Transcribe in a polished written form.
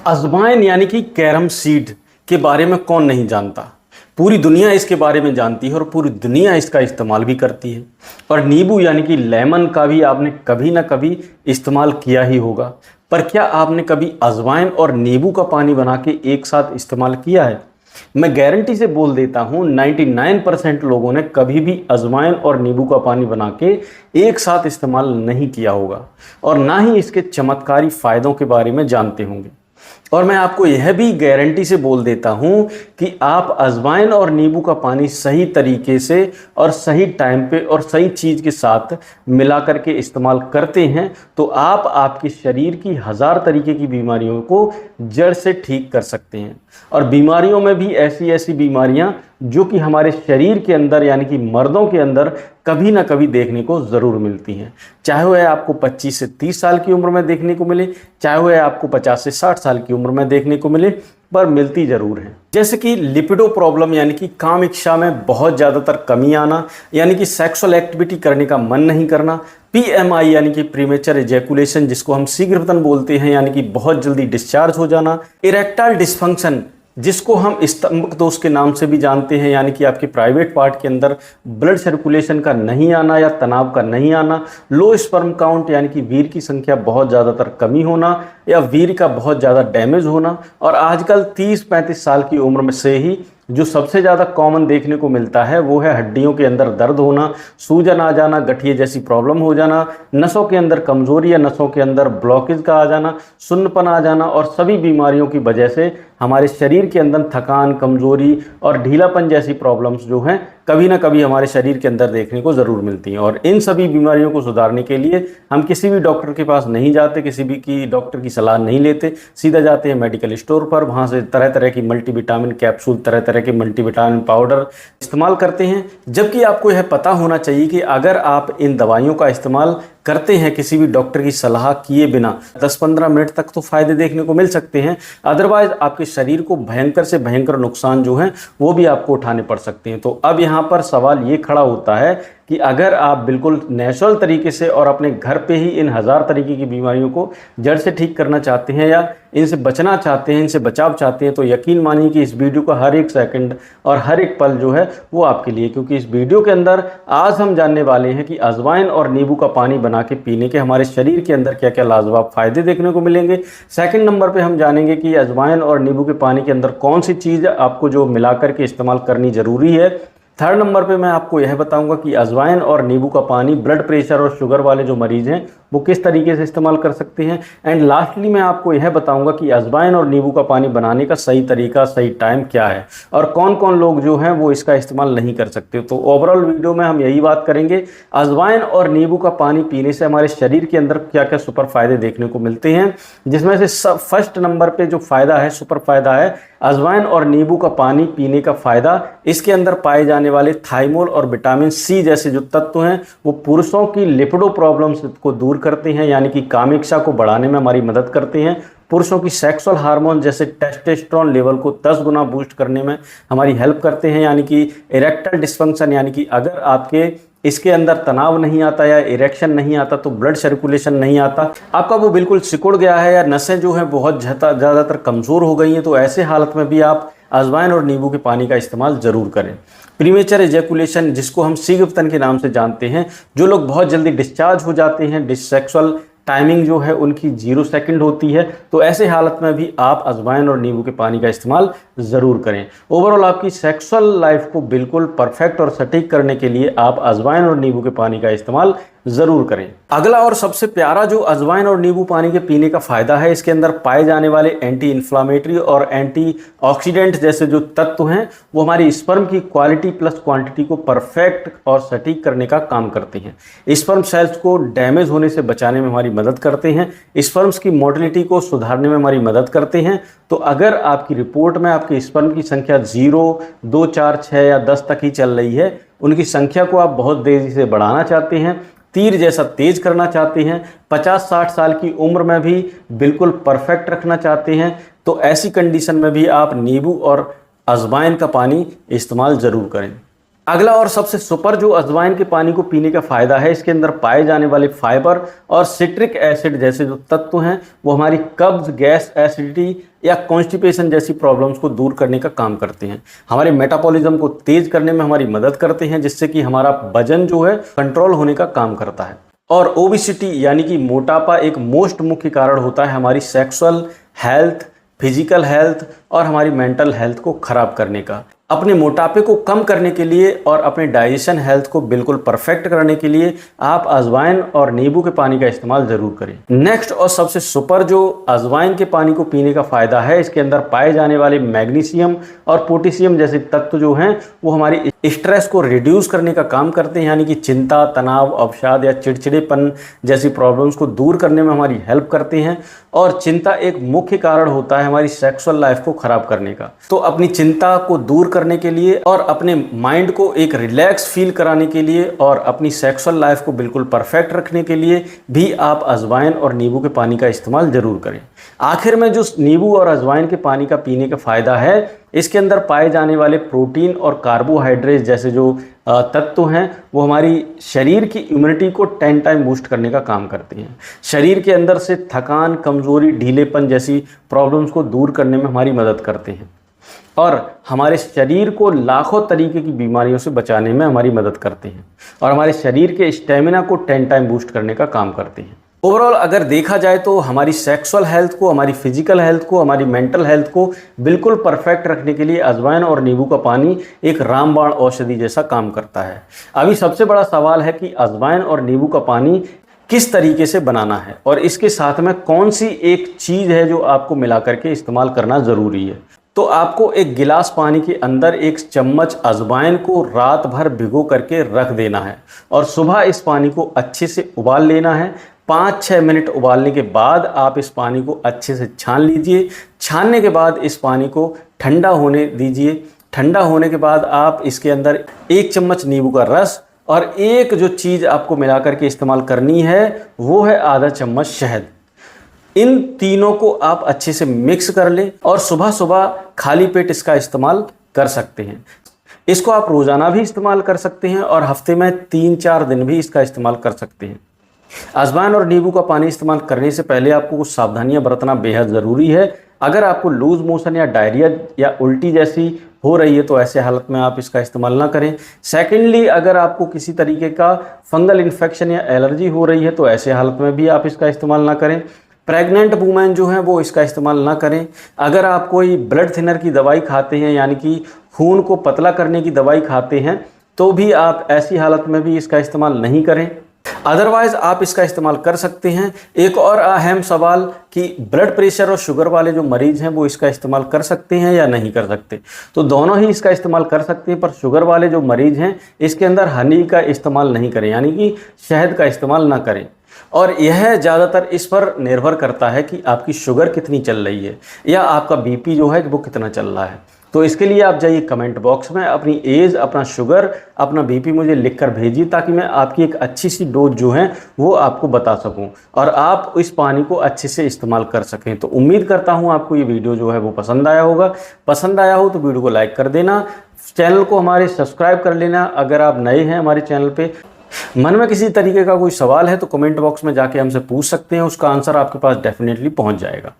अजवाइन यानी कि कैरम सीड के बारे में कौन नहीं जानता। पूरी दुनिया इसके बारे में जानती है और पूरी दुनिया इसका इस्तेमाल भी करती है। और नींबू यानी कि लेमन का भी आपने कभी ना कभी इस्तेमाल किया ही होगा, पर क्या आपने कभी अजवाइन और नींबू का पानी बना के एक साथ इस्तेमाल किया है? मैं गारंटी से बोल देता हूँ 99% लोगों ने कभी भी अजवाइन और नींबू का पानी बना के एक साथ इस्तेमाल नहीं किया होगा और ना ही इसके चमत्कारी फ़ायदों के बारे में जानते होंगे। और मैं आपको यह भी गारंटी से बोल देता हूं कि आप अजवाइन और नींबू का पानी सही तरीके से और सही टाइम पे और सही चीज़ के साथ मिला करके इस्तेमाल करते हैं तो आप आपके शरीर की 1000 तरीके की बीमारियों को जड़ से ठीक कर सकते हैं। और बीमारियों में भी ऐसी ऐसी बीमारियां जो कि हमारे शरीर के अंदर यानी कि मर्दों के अंदर कभी ना कभी देखने को ज़रूर मिलती हैं, चाहे वह आपको 25 से 30 साल की उम्र में देखने को मिले, चाहे वह आपको 50 से 60 साल की उम्र में देखने को मिले, पर मिलती ज़रूर है। जैसे कि लिपिडो प्रॉब्लम यानी कि काम इच्छा में बहुत ज़्यादातर कमी आना, यानी कि सेक्सुअल एक्टिविटी करने का मन नहीं करना, PMI यानी कि प्रीमेचर एजैकुलेशन जिसको हम शीघ्रपतन बोलते हैं यानी कि बहुत जल्दी डिस्चार्ज हो जाना, इरेक्टाइल डिस्फंक्शन जिसको हम स्तंभक दोष के नाम से भी जानते हैं यानी कि आपके प्राइवेट पार्ट के अंदर ब्लड सर्कुलेशन का नहीं आना या तनाव का नहीं आना, लो स्पर्म काउंट यानी कि वीर की संख्या बहुत ज़्यादातर कमी होना या वीर का बहुत ज़्यादा डैमेज होना, और आजकल 30-35 साल की उम्र में से ही जो सबसे ज़्यादा कॉमन देखने को मिलता है वो है हड्डियों के अंदर दर्द होना, सूजन आ जाना, गठिए जैसी प्रॉब्लम हो जाना, नसों के अंदर कमजोरी या नसों के अंदर ब्लॉकेज का आ जाना, सुन्नपन आ जाना, और सभी बीमारियों की वजह से हमारे शरीर के अंदर थकान, कमजोरी और ढीलापन जैसी प्रॉब्लम्स जो हैं कभी ना कभी हमारे शरीर के अंदर देखने को ज़रूर मिलती हैं। और इन सभी बीमारियों को सुधारने के लिए हम किसी भी डॉक्टर के पास नहीं जाते, किसी भी की डॉक्टर की सलाह नहीं लेते, सीधा जाते हैं मेडिकल स्टोर पर, वहाँ से तरह तरह की मल्टीविटामिन कैप्सूल, तरह तरह के मल्टीविटामिन पाउडर इस्तेमाल करते हैं। जबकि आपको यह पता होना चाहिए कि अगर आप इन दवाइयों का इस्तेमाल करते हैं किसी भी डॉक्टर की सलाह किए बिना 10-15 मिनट तक तो फायदे देखने को मिल सकते हैं, अदरवाइज आपके शरीर को भयंकर से भयंकर नुकसान जो हैं वो भी आपको उठाने पड़ सकते हैं। तो अब यहाँ पर सवाल ये खड़ा होता है कि अगर आप बिल्कुल नेचुरल तरीके से और अपने घर पे ही इन 1000 तरीके की बीमारियों को जड़ से ठीक करना चाहते हैं या इनसे बचना चाहते हैं, इनसे बचाव चाहते हैं, तो यकीन मानिए कि इस वीडियो का हर एक सेकंड और हर एक पल जो है वो आपके लिए, क्योंकि इस वीडियो के अंदर आज हम जानने वाले हैं कि अजवाइन और नींबू का पानी बना के पीने के हमारे शरीर के अंदर क्या क्या लाजवाब फायदे देखने को मिलेंगे। सेकंड नंबर पे हम जानेंगे कि अजवाइन और नींबू के पानी के अंदर कौन सी चीज़ आपको जो मिलाकर के इस्तेमाल करनी ज़रूरी है। थर्ड नंबर पे मैं आपको यह बताऊंगा कि अजवाइन और नींबू का पानी ब्लड प्रेशर और शुगर वाले जो मरीज़ हैं वो किस तरीके से इस्तेमाल कर सकते हैं। एंड लास्टली मैं आपको यह बताऊंगा कि अजवाइन और नींबू का पानी बनाने का सही तरीका, सही टाइम क्या है और कौन कौन लोग जो हैं वो इसका इस्तेमाल नहीं कर सकते। तो ओवरऑल वीडियो में हम यही बात करेंगे, अजवाइन और नींबू का पानी पीने से हमारे शरीर के अंदर क्या क्या सुपर फायदे देखने को मिलते हैं, जिसमें से फर्स्ट नंबर पर जो फ़ायदा है, सुपर फायदा है अजवाइन और नींबू का पानी पीने का फ़ायदा। इसके अंदर पाए जाने वाले थाइमोल और विटामिन सी जैसे जो तत्व हैं वो पुरुषों की लिपिडो प्रॉब्लम्स को दूर करते हैं, यानी कि कामिक्षा को बढ़ाने में हमारी मदद करते हैं। पुरुषों की सेक्सुअल हार्मोन जैसे टेस्टोस्टेरोन लेवल को 10 गुना बूस्ट करने में हमारी हेल्प करते हैं, यानी कि इरेक्टाइल डिस्फंक्शन, यानी कि अगर आपके इसके अंदर तनाव नहीं आता या इरेक्शन नहीं आता तो ब्लड सर्कुलेशन नहीं आता, आपका वो बिल्कुल सिकुड़ गया है या नसें जो हैं बहुत ज़्यादातर कमज़ोर हो गई हैं, तो ऐसे हालत में भी आप अजवाइन और नींबू के पानी का इस्तेमाल ज़रूर करें। प्रीमेचर एजैकुलेशन जिसको हम शीघ्रपतन के नाम से जानते हैं, जो लोग बहुत जल्दी डिस्चार्ज हो जाते हैं, सेक्सुअल टाइमिंग जो है उनकी 0 सेकंड होती है, तो ऐसे हालत में भी आप अजवाइन और नींबू के पानी का इस्तेमाल ज़रूर करें। ओवरऑल आपकी सेक्सुअल लाइफ को बिल्कुल परफेक्ट और सटीक करने के लिए आप अजवाइन और नींबू के पानी का इस्तेमाल ज़रूर करें। अगला और सबसे प्यारा जो अजवाइन और नींबू पानी के पीने का फ़ायदा है, इसके अंदर पाए जाने वाले एंटी इन्फ्लामेटरी और एंटी ऑक्सीडेंट जैसे जो तत्व हैं वो हमारी स्पर्म की क्वालिटी प्लस क्वांटिटी को परफेक्ट और सटीक करने का काम करते हैं। स्पर्म सेल्स को डैमेज होने से बचाने में हमारी मदद करते हैं, स्पर्म्स की मोटिलिटी को सुधारने में हमारी मदद करते हैं। तो अगर आपकी रिपोर्ट में आपके स्पर्म की संख्या 0, 2, 4, 6 या 10 तक ही चल रही है, उनकी संख्या को आप बहुत तेज़ी से बढ़ाना चाहते हैं, तीर जैसा तेज करना चाहते हैं, 50-60 साल की उम्र में भी बिल्कुल परफेक्ट रखना चाहते हैं, तो ऐसी कंडीशन में भी आप नींबू और अजवाइन का पानी इस्तेमाल ज़रूर करें। अगला और सबसे सुपर जो अजवाइन के पानी को पीने का फ़ायदा है, इसके अंदर पाए जाने वाले फाइबर और सिट्रिक एसिड जैसे जो तत्व हैं वो हमारी कब्ज, गैस, एसिडिटी या कॉन्स्टिपेशन जैसी प्रॉब्लम्स को दूर करने का काम करते हैं। हमारे मेटाबॉलिज्म को तेज करने में हमारी मदद करते हैं, जिससे कि हमारा वजन जो है कंट्रोल होने का काम करता है। और ओबिसिटी यानी कि मोटापा एक मोस्ट मुख्य कारण होता है हमारी सेक्सुअल हेल्थ, फिजिकल हेल्थ और हमारी मेंटल हेल्थ को खराब करने का। अपने मोटापे को कम करने के लिए और अपने डाइजेशन हेल्थ को बिल्कुल परफेक्ट करने के लिए आप अजवाइन और नींबू के पानी का इस्तेमाल जरूर करें। नेक्स्ट और सबसे सुपर जो अजवाइन के पानी को पीने का फ़ायदा है, इसके अंदर पाए जाने वाले मैग्नीशियम और पोटेशियम जैसे तत्व जो हैं वो हमारी स्ट्रेस को रिड्यूस करने का काम करते हैं, यानी कि चिंता, तनाव, अवसाद या चिड़चिड़ेपन जैसी प्रॉब्लम्स को दूर करने में हमारी हेल्प करते हैं। और चिंता एक मुख्य कारण होता है हमारी सेक्सुअल लाइफ को खराब करने का। तो अपनी चिंता को दूर करने के लिए और अपने माइंड को एक रिलैक्स फील कराने के लिए और अपनी सेक्सुअल लाइफ को बिल्कुल परफेक्ट रखने के लिए भी आप अजवाइन और नींबू के पानी का इस्तेमाल जरूर करें। आखिर में जो नींबू और अजवाइन के पानी का पीने का फ़ायदा है, इसके अंदर पाए जाने वाले प्रोटीन और कार्बोहाइड्रेट जैसे जो तत्व हैं वो हमारी शरीर की इम्यूनिटी को 10 टाइम बूस्ट करने का काम करते हैं। शरीर के अंदर से थकान, कमज़ोरी, ढीलेपन जैसी प्रॉब्लम्स को दूर करने में हमारी मदद करते हैं और हमारे शरीर को लाखों तरीके की बीमारियों से बचाने में हमारी मदद करते हैं और हमारे शरीर के स्टेमिना को 10 टाइम बूस्ट करने का काम करते हैं। ओवरऑल अगर देखा जाए तो हमारी सेक्सुअल हेल्थ को, हमारी फिजिकल हेल्थ को, हमारी मेंटल हेल्थ को बिल्कुल परफेक्ट रखने के लिए अजवाइन और नींबू का पानी एक रामबाण औषधि जैसा काम करता है। अभी सबसे बड़ा सवाल है कि अजवाइन और नींबू का पानी किस तरीके से बनाना है और इसके साथ में कौन सी एक चीज़ है जो आपको मिला करके इस्तेमाल करना ज़रूरी है। तो आपको एक गिलास पानी के अंदर 1 चम्मच अजवाइन को रात भर भिगो करके रख देना है और सुबह इस पानी को अच्छे से उबाल लेना है। 5-6 मिनट उबालने के बाद आप इस पानी को अच्छे से छान लीजिए। छानने के बाद इस पानी को ठंडा होने दीजिए। ठंडा होने के बाद आप इसके अंदर 1 चम्मच नींबू का रस और एक जो चीज़ आपको मिला करके इस्तेमाल करनी है वो है आधा चम्मच शहद। इन तीनों को आप अच्छे से मिक्स कर लें और सुबह सुबह खाली पेट इसका इस्तेमाल कर सकते हैं। इसको आप रोज़ाना भी इस्तेमाल कर सकते हैं और हफ्ते में 3-4 दिन भी इसका इस्तेमाल कर सकते हैं। अजवाइन और नींबू का पानी इस्तेमाल करने से पहले आपको कुछ सावधानियां बरतना बेहद ज़रूरी है। अगर आपको लूज मोशन या डायरिया या उल्टी जैसी हो रही है तो ऐसे हालत में आप इसका इस्तेमाल ना करें। सेकेंडली, अगर आपको किसी तरीके का फंगल इन्फेक्शन या एलर्जी हो रही है तो ऐसे हालत में भी आप इसका इस्तेमाल ना करें। प्रेग्नेंट वूमेन जो हैं वो इसका इस्तेमाल ना करें। अगर आप कोई ब्लड थिनर की दवाई खाते हैं यानी कि खून को पतला करने की दवाई खाते हैं तो भी आप ऐसी हालत में भी इसका इस्तेमाल नहीं करें। अदरवाइज़ आप इसका इस्तेमाल कर सकते हैं। एक और अहम सवाल कि ब्लड प्रेशर और शुगर वाले जो मरीज़ हैं वो इसका इस्तेमाल कर सकते हैं या नहीं कर सकते। तो दोनों ही इसका इस्तेमाल कर सकते हैं, पर शुगर वाले जो मरीज़ हैं इसके अंदर हनी का इस्तेमाल नहीं करें, यानी कि शहद का इस्तेमाल ना करें। और यह ज़्यादातर इस पर निर्भर करता है कि आपकी शुगर कितनी चल रही है या आपका बीपी जो है वो कितना चल रहा है। तो इसके लिए आप जाइए कमेंट बॉक्स में अपनी एज, अपना शुगर, अपना बीपी मुझे लिखकर भेजिए ताकि मैं आपकी एक अच्छी सी डोज जो है वो आपको बता सकूं और आप इस पानी को अच्छे से इस्तेमाल कर सकें। तो उम्मीद करता हूं आपको ये वीडियो जो है वो पसंद आया होगा। पसंद आया हो तो वीडियो को लाइक कर देना, चैनल को हमारे सब्सक्राइब कर लेना अगर आप नए हैं हमारे चैनल पर। मन में किसी तरीके का कोई सवाल है तो कमेंट बॉक्स में जाके हमसे पूछ सकते हैं, उसका आंसर आपके पास डेफिनेटली पहुंच जाएगा।